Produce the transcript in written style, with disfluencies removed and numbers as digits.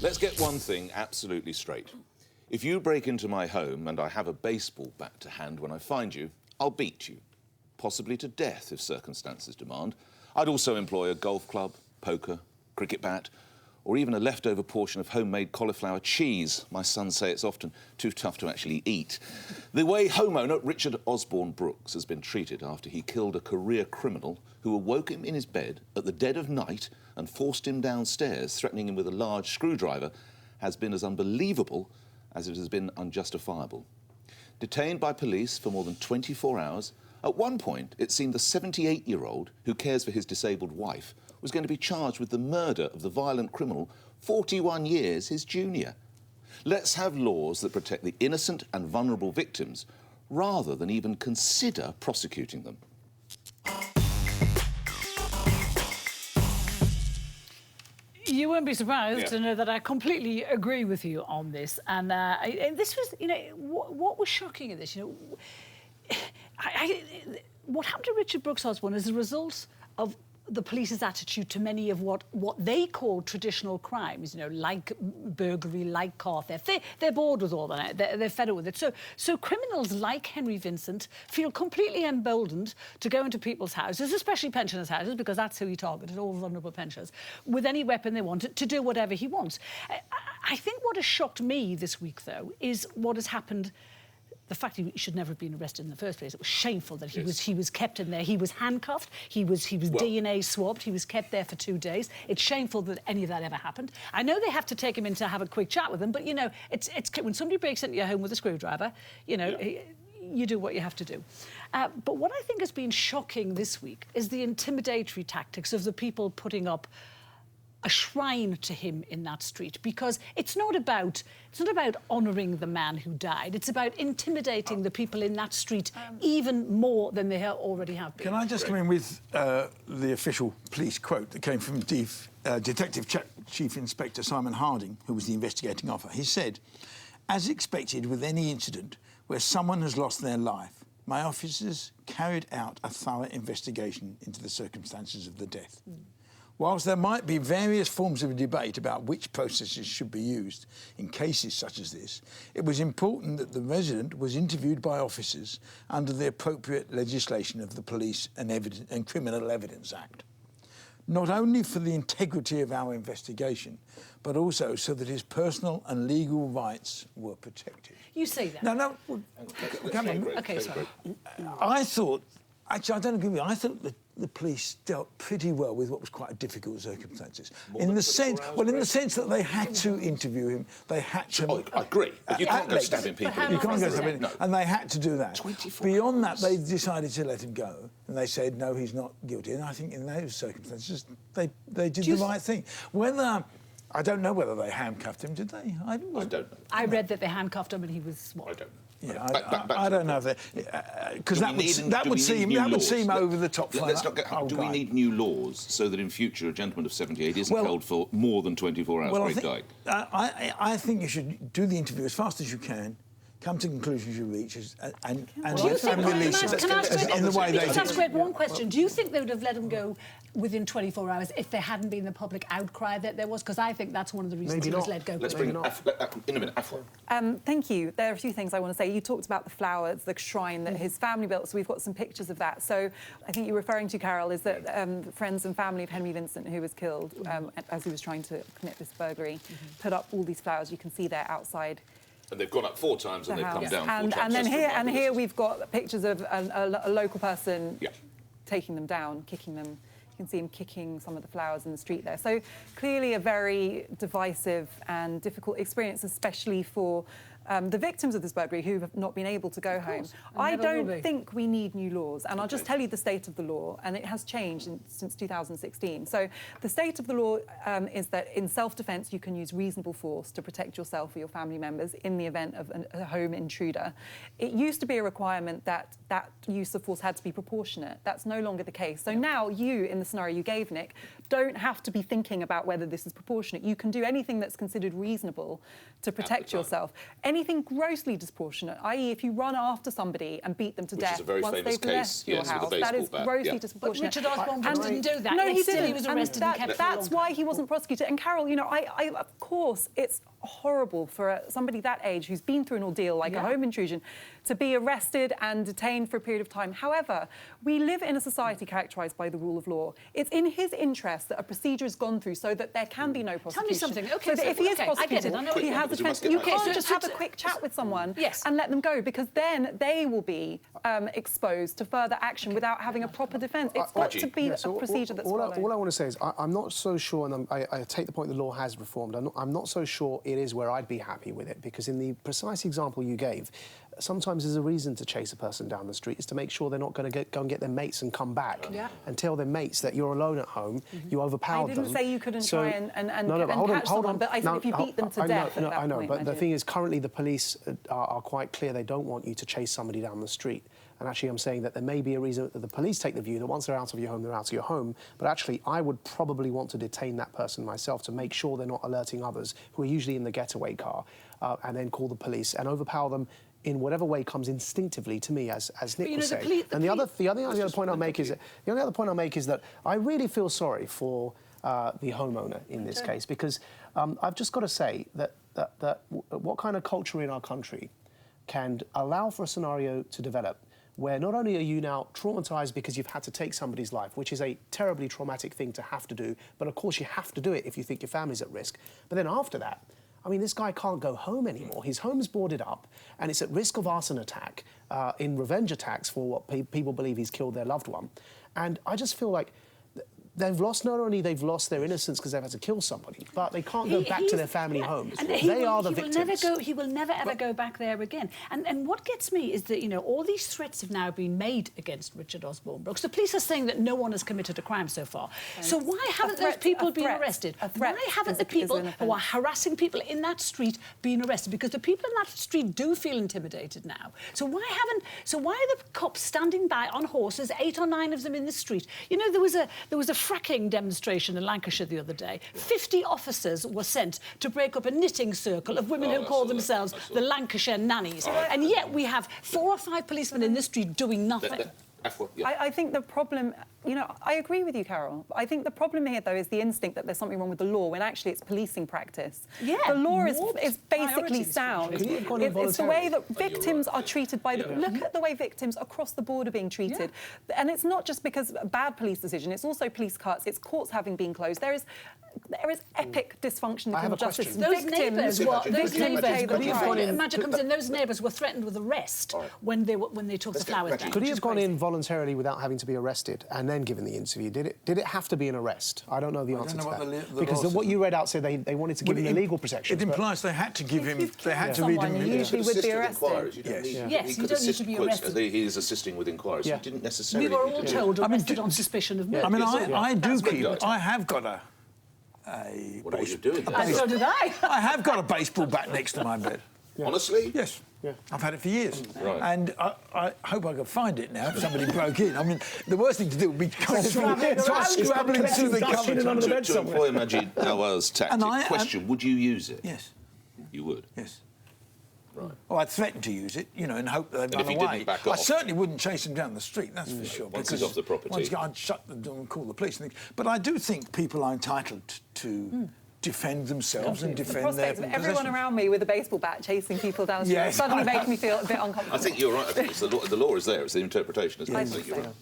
Let's get one thing absolutely straight. If you break into my home and I have a baseball bat to hand when I find you, I'll beat you. Possibly to death if circumstances demand. I'd also employ a golf club, poker, cricket bat, or even a leftover portion of homemade cauliflower cheese. My sons say it's often too tough to actually eat. The way homeowner Richard Osborn-Brooks has been treated after he killed a career criminal who awoke him in his bed at the dead of night and forced him downstairs, threatening him with a large screwdriver, has been as unbelievable as it has been unjustifiable. Detained by police for more than 24 hours, at one point it seemed the 78-year-old who cares for his disabled wife was going to be charged with the murder of the violent criminal 41 years his junior. Let's have laws that protect the innocent and vulnerable victims rather than even consider prosecuting them. You won't be surprised to know that I completely agree with you on this. And this was, you know, what was shocking in this, you know, what happened to Richard Brooks Osborn is a result of the police's attitude to many of what they call traditional crimes, you know, like burglary, like car theft. They're bored with all that. They're fed up with it. So criminals like Henry Vincent feel completely emboldened to go into people's houses, especially pensioners' houses, because that's who he targeted, all vulnerable pensioners, with any weapon they want to do whatever he wants. I think what has shocked me this week, though, is what has happened. The fact he should never have been arrested in the first place. It was shameful that he was kept in there. He was handcuffed. He was DNA swabbed. He was kept there for 2 days. It's shameful that any of that ever happened. I know they have to take him in to have a quick chat with him, but you know, it's when somebody breaks into your home with a screwdriver, you know. Yeah. You do what you have to do. But what I think has been shocking this week is the intimidatory tactics of the people putting up a shrine to him in that street, because it's not about honouring the man who died. It's about intimidating the people in that street even more than they already have been. Can I just come in with the official police quote that came from Detective Chief Inspector Simon Harding, who was the investigating officer. He said, "As expected with any incident where someone has lost their life, my officers carried out a thorough investigation into the circumstances of the death. Whilst there might be various forms of debate about which processes should be used in cases such as this, it was important that the resident was interviewed by officers under the appropriate legislation of the Police and Criminal Evidence Act. Not only for the integrity of our investigation, but also so that his personal and legal rights were protected." You say that. No, come on. OK, sorry. I thought, actually, I don't agree with you. I thought that the police dealt pretty well with what was quite difficult circumstances. In the sense that they had to interview him, they had to... Oh, I agree, but you can't go stabbing people. You can't go stabbing them, and they had to do that. 24 Beyond that, they decided to let him go, and they said, no, he's not guilty. And I think in those circumstances, they did the right thing. I don't know whether they handcuffed him, did they? I don't know. I read that they handcuffed him and he was what? I don't know. Yeah, I don't know if they... Because that would seem over the top. Do we need new laws so that in future a gentleman of 78 isn't held for more than 24 hours before he died? I think you should do the interview as fast as you can, come to conclusions you reach, and release him in the way they did. That's great. One question. Do you think they would have let him go within 24 hours if there hadn't been the public outcry that there was? Because I think that's one of the reasons he was let go. Let's bring in a minute, Afua. Thank you. There are a few things I want to say. You talked about the flowers, the shrine that his family built, so we've got some pictures of that. So I think you're referring to, Carol, is that friends and family of Henry Vincent, who was killed as he was trying to commit this burglary, put up all these flowers. You can see they're outside. And they've gone up 4 times and they've come down 4 times. And here we've got pictures of a local person taking them down, kicking them. You can see him kicking some of the flowers in the street there. So clearly a very divisive and difficult experience, especially for the victims of this burglary who have not been able to go home. I don't think we need new laws, and I'll just tell you the state of the law, and it has changed since 2016. So the state of the law is that in self-defence you can use reasonable force to protect yourself or your family members in the event of a home intruder. It used to be a requirement that that use of force had to be proportionate. That's no longer the case. So now you, in the scenario you gave, Nick, don't have to be thinking about whether this is proportionate. You can do anything that's considered reasonable to protect yourself. anything grossly disproportionate, i.e. if you run after somebody and beat them to death is a very once famous they've case, left your yes, with house, the that is baseball bat, grossly yeah. disproportionate. But Richard Osborn-Brooks didn't do that. No, he Still, didn't. he was arrested and kept for a That's long why time. he wasn't prosecuted. And Carol, you know, of course, it's horrible for somebody that age who's been through an ordeal like a home intrusion to be arrested and detained for a period of time. However, we live in a society characterised by the rule of law. It's in his interest that a procedure has gone through so that there can be no prosecution. Tell me something. Okay, so that if he is I get it. prosecuted, I know he what has a chance. You can't just have a quick chat with someone and let them go, because then they will be exposed to further action without having a proper defence. It's got to be a procedure that's followed. All I want to say is I'm not so sure, and I take the point the law has reformed. I'm not so sure it is where I'd be happy with it, because in the precise example you gave, sometimes there's a reason to chase a person down the street is to make sure they're not going to go and get their mates and come back and tell their mates that you're alone at home, you overpowered them. I didn't say you couldn't try and catch someone, but I said if you beat them to death at that I know, point, but the thing is, currently the police are quite clear they don't want you to chase somebody down the street. And actually, I'm saying that there may be a reason that the police take the view that once they're out of your home, they're out of your home. But actually, I would probably want to detain that person myself to make sure they're not alerting others who are usually in the getaway car, and then call the police and overpower them in whatever way comes instinctively to me, as Nick was saying. And the other point I'll make is that I really feel sorry for the homeowner in this case, because I've just got to say that what kind of culture in our country can allow for a scenario to develop where not only are you now traumatised because you've had to take somebody's life, which is a terribly traumatic thing to have to do, but of course you have to do it if you think your family's at risk. But then after that, I mean, this guy can't go home anymore. His home's boarded up, and it's at risk of arson attack, in revenge attacks for what people believe he's killed their loved one. And I just feel like they've lost, not only they've lost their innocence because they've had to kill somebody, but they can't go back to their family homes. They are the victims. He will never, ever go back there again. And what gets me is that, you know, all these threats have now been made against Richard Osborn-Brooks. The police are saying that no one has committed a crime so far. So why haven't those people been arrested? Why haven't the people who are harassing people in that street been arrested? Because the people in that street do feel intimidated now. So why are the cops standing by on horses, 8 or 9 of them in the street? You know, there was a fracking demonstration in Lancashire the other day. 50 officers were sent to break up a knitting circle of women who call themselves the Lancashire nannies. And yet we have 4 or 5 policemen in the street doing nothing. I think the problem, you know, I agree with you, Carol. I think the problem here, though, is the instinct that there's something wrong with the law when actually it's policing practice. Yeah, the law is basically sound. It's the way that victims are treated by the... Look at the way victims across the board are being treated. And it's not just because of a bad police decision, it's also police cuts, it's courts having been closed. There is epic dysfunction in the criminal justice. Those neighbours those neighbours were threatened with arrest when they took the flowers down. Could he have gone in voluntarily without having to be arrested and then given the interview? Did it have to be an arrest? I don't know the answer to that. Because what you read out said they wanted to give him a legal protection. It implies they had to give him... They had to read him... You usually would be arrested. Yes, you don't need to be arrested. He is assisting with inquiries. He didn't necessarily... We were all told arrested on suspicion of murder. I mean, I have got a... What are you doing? So did I. I have got a baseball bat next to my bed. Honestly? Yes. Yeah. I've had it for years. Right. And I hope I can find it now if somebody broke in. I mean, the worst thing to do would be scrabbling through the cupboard. To employ Majid Nawaz's tactic, question, would you use it? Yes. You would? Yes. Right. Well, I'd threaten to use it, you know, and hope that they'd run away. Didn't back off, I certainly wouldn't chase him down the street, that's for sure. Once he's off the property. I'd shut the door and call the police. But I do think people are entitled to defend themselves and defend their possessions. Everyone around me with a baseball bat chasing people down the street suddenly makes me feel a bit uncomfortable. I think you're right. I think it's the law is there. It's the interpretation, isn't it? I think you're right.